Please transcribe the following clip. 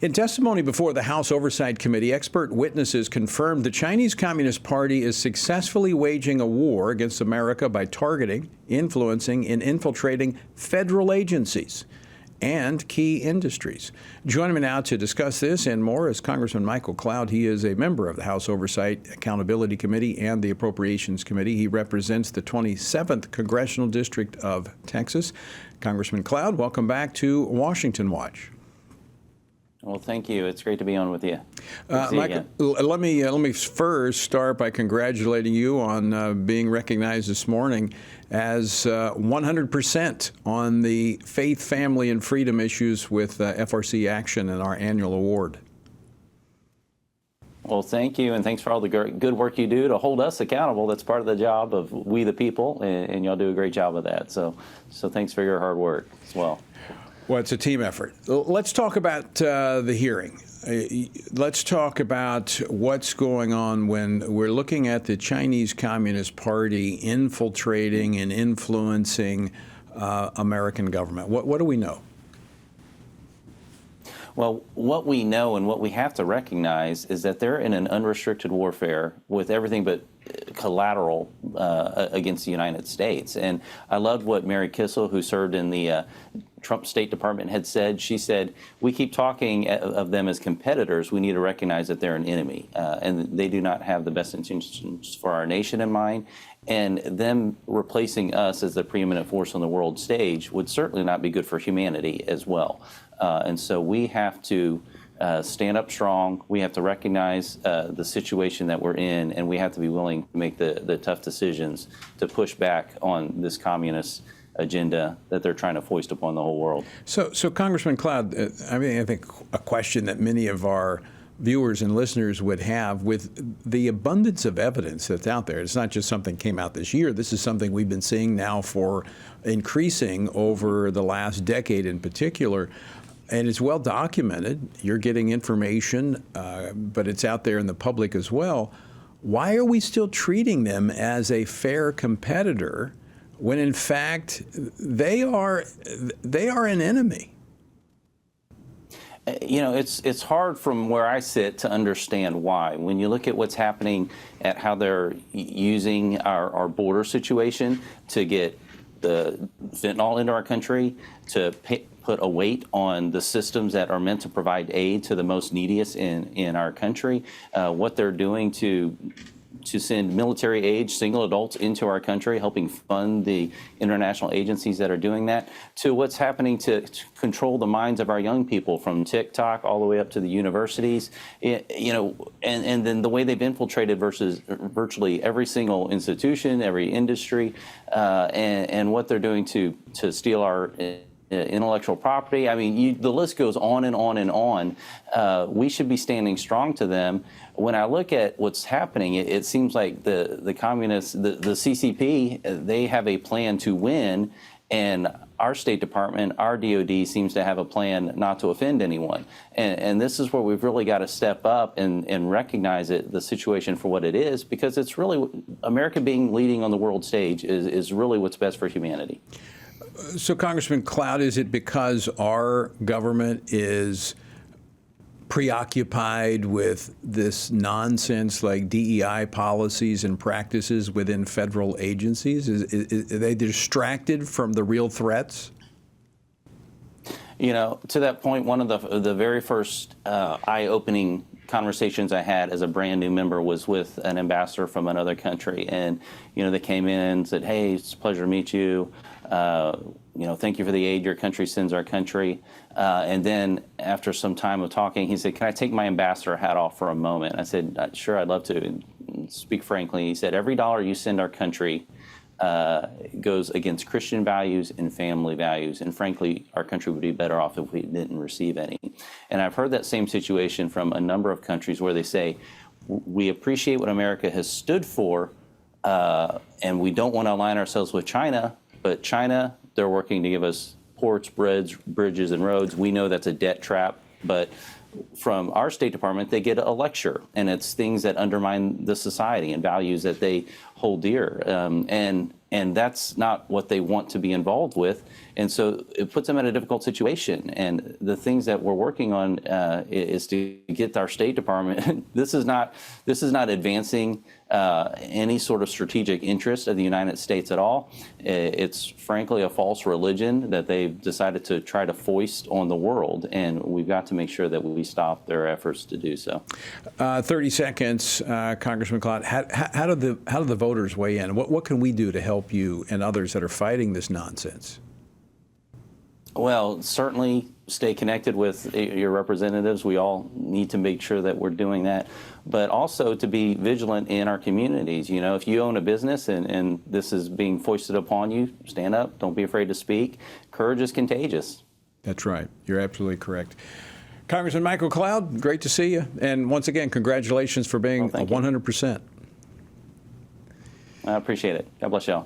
In testimony before the House Oversight Committee, expert witnesses confirmed the Chinese Communist Party is successfully waging a war against America by targeting, influencing, and infiltrating federal agencies and key industries. Joining me now to discuss this and more is Congressman Michael Cloud. He is a member of the House Oversight Accountability Committee and the Appropriations Committee. He represents the 27th Congressional District of Texas. Congressman Cloud, welcome back to Washington Watch. Well, thank you. It's great to be on with you. Michael, let me first start by congratulating you on being recognized this morning as 100% on the faith, family, and freedom issues with FRC Action and our annual award. Well, thank you, and thanks for all the good work you do to hold us accountable. That's part of the job of we the people, and y'all do a great job of that. So thanks for your hard work as well. Well, it's a team effort. Let's talk about the hearing. Let's talk about what's going on when we're looking at the Chinese Communist Party infiltrating and influencing American government. What do we know? Well, what we know and what we have to recognize is that they're in an unrestricted warfare with everything but collateral against the United States. And I loved what Mary Kissel, who served in the Trump State Department, had said. She said, we keep talking of them as competitors. We need to recognize that they're an enemy, and they do not have the best intentions for our nation in mind. And them replacing us as the preeminent force on the world stage would certainly not be good for humanity as well. And so we have to stand up strong. We have to recognize the situation that we're in, and we have to be willing to make the tough decisions to push back on this communist agenda that they're trying to foist upon the whole world. So Congressman Cloud, I think a question that many of our viewers and listeners would have with the abundance of evidence that's out there. It's not just something came out this year. This is something we've been seeing now for increasing over the last decade in particular. And it's well documented. You're getting information, but it's out there in the public as well. Why are we still treating them as a fair competitor when in fact they are an enemy? You know, it's hard from where I sit to understand why. When you look at what's happening at how they're using our border situation to get the fentanyl into our country, to put a weight on the systems that are meant to provide aid to the most neediest in our country, what they're doing to send military age single adults into our country, helping fund the international agencies that are doing that, to what's happening to control the minds of our young people from TikTok all the way up to the universities, and then the way they've infiltrated versus virtually every single institution, every industry, and what they're doing to steal our intellectual property. I mean, the list goes on and on and on. We should be standing strong to them. When I look at what's happening, it seems like the communists, the CCP, they have a plan to win, and our State Department, our DOD seems to have a plan not to offend anyone. And this is where we've really got to step up and recognize the situation for what it is, because it's really, America being leading on the world stage is really what's best for humanity. So, Congressman Cloud, is it because our government is preoccupied with this nonsense like DEI policies and practices within federal agencies? Are they distracted from the real threats? You know, to that point, one of the very first eye-opening conversations I had as a brand new member was with an ambassador from another country. And, they came in and said, hey, it's a pleasure to meet you. Thank you for the aid your country sends our country. And then after some time of talking, he said, can I take my ambassador hat off for a moment? I said, sure, I'd love to. And speak frankly, he said, every dollar you send our country goes against Christian values and family values. And frankly, our country would be better off if we didn't receive any. And I've heard that same situation from a number of countries where they say, we appreciate what America has stood for, and we don't want to align ourselves with China, but China, they're working to give us ports, bridges, and roads. We know that's a debt trap, but from our State Department, they get a lecture, and it's things that undermine the society and values that they hold dear. And that's not what they want to be involved with. And so it puts them in a difficult situation. And the things that we're working on is to get our State Department. This is not advancing any sort of strategic interest of the United States at all. It's frankly a false religion that they've decided to try to foist on the world, and we've got to make sure that we stop their efforts to do so. 30 seconds, Congressman Cloud. How do the voters weigh in? What can we do to help you and others that are fighting this nonsense? Well, certainly stay connected with your representatives. We all need to make sure that we're doing that, but also to be vigilant in our communities. You know, if you own a business and this is being foisted upon you, stand up. Don't be afraid to speak. Courage is contagious. That's right. You're absolutely correct. Congressman Michael Cloud, great to see you. And once again, congratulations for being 100%. I appreciate it. God bless y'all.